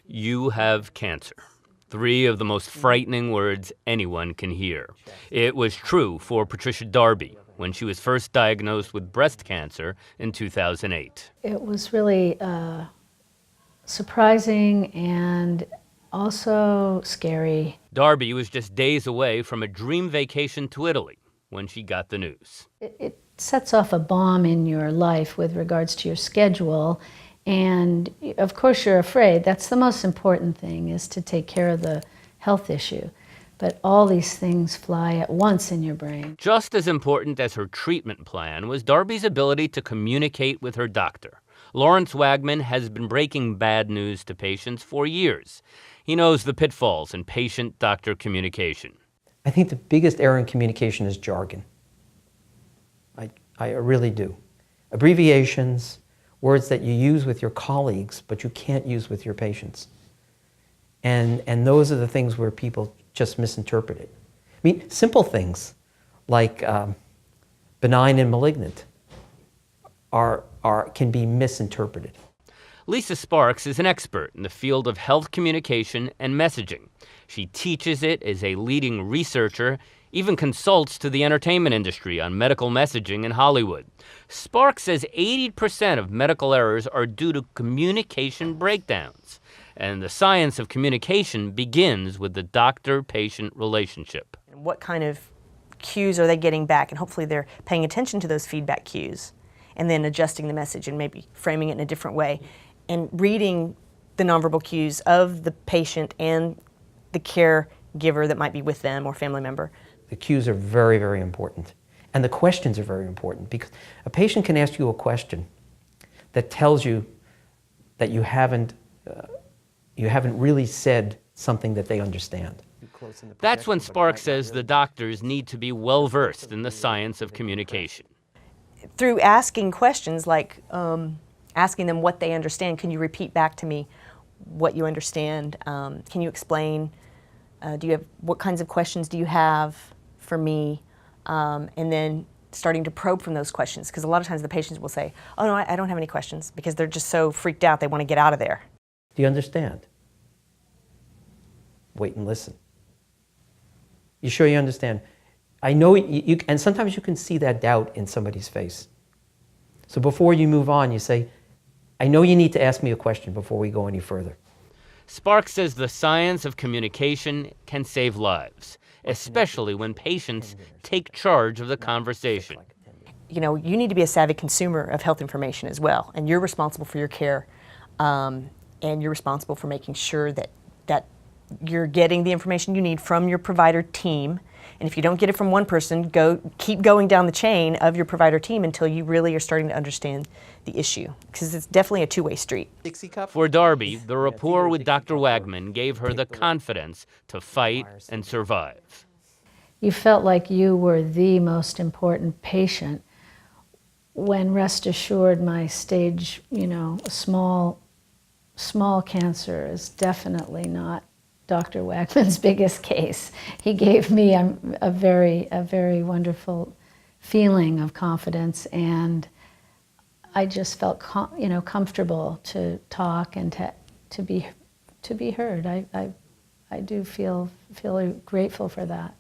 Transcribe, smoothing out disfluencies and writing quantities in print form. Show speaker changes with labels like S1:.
S1: You have cancer. Three of the most frightening words anyone can hear. It was true for Patricia Darby when she was first diagnosed with breast cancer in 2008.
S2: It was really surprising and also scary.
S1: Darby was just days away from a dream vacation to Italy when she got the news.
S2: It sets off a bomb in your life with regards to your schedule. And of course you're afraid. That's the most important thing, is to take care of the health issue. But all these things fly at once in your brain.
S1: Just as important as her treatment plan was Darby's ability to communicate with her doctor. Lawrence Wagman has been breaking bad news to patients for years. He knows the pitfalls in patient-doctor communication.
S3: I think the biggest error in communication is jargon. I really do. Abbreviations, words that you use with your colleagues, but you can't use with your patients. And those are the things where people just misinterpret it. I mean, simple things like benign and malignant can be misinterpreted.
S1: Lisa Sparks is an expert in the field of health communication and messaging. She teaches it, is a leading researcher, even consults to the entertainment industry on medical messaging in Hollywood. Sparks says 80% of medical errors are due to communication breakdowns. And the science of communication begins with the doctor-patient relationship.
S4: What kind of cues are they getting back? And hopefully they're paying attention to those feedback cues and then adjusting the message and maybe framing it in a different way. And reading the nonverbal cues of the patient and the caregiver that might be with them or family member.
S3: The cues are very, very important. And the questions are very important, because a patient can ask you a question that tells you that you haven't really said something that they understand.
S1: That's when Sparks says the doctors need to be well-versed in the science of communication.
S4: Through asking questions like asking them what they understand, can you repeat back to me what you understand? Can you explain? What kinds of questions do you have for me? And then starting to probe from those questions, because a lot of times the patients will say, oh no, I don't have any questions, because they're just so freaked out they want to get out of there.
S3: Do you understand? Wait and listen. You sure you understand? I know and sometimes you can see that doubt in somebody's face. So before you move on, you say, I know you need to ask me a question before we go any further.
S1: Sparks says the science of communication can save lives, especially when patients take charge of the conversation.
S4: You know, you need to be a savvy consumer of health information as well, and you're responsible for your care, and you're responsible for making sure that you're getting the information you need from your provider team. And if you don't get it from one person, keep going down the chain of your provider team until you really are starting to understand the issue, because it's definitely a two-way street.
S1: For Darby, the rapport with Dr. Wagman gave her the confidence to fight and survive.
S2: You felt like you were the most important patient, when rest assured my stage, small cancer is definitely not Dr. Wagman's biggest case. He gave me a very wonderful feeling of confidence, and I just felt comfortable to talk and to be heard. I do feel grateful for that.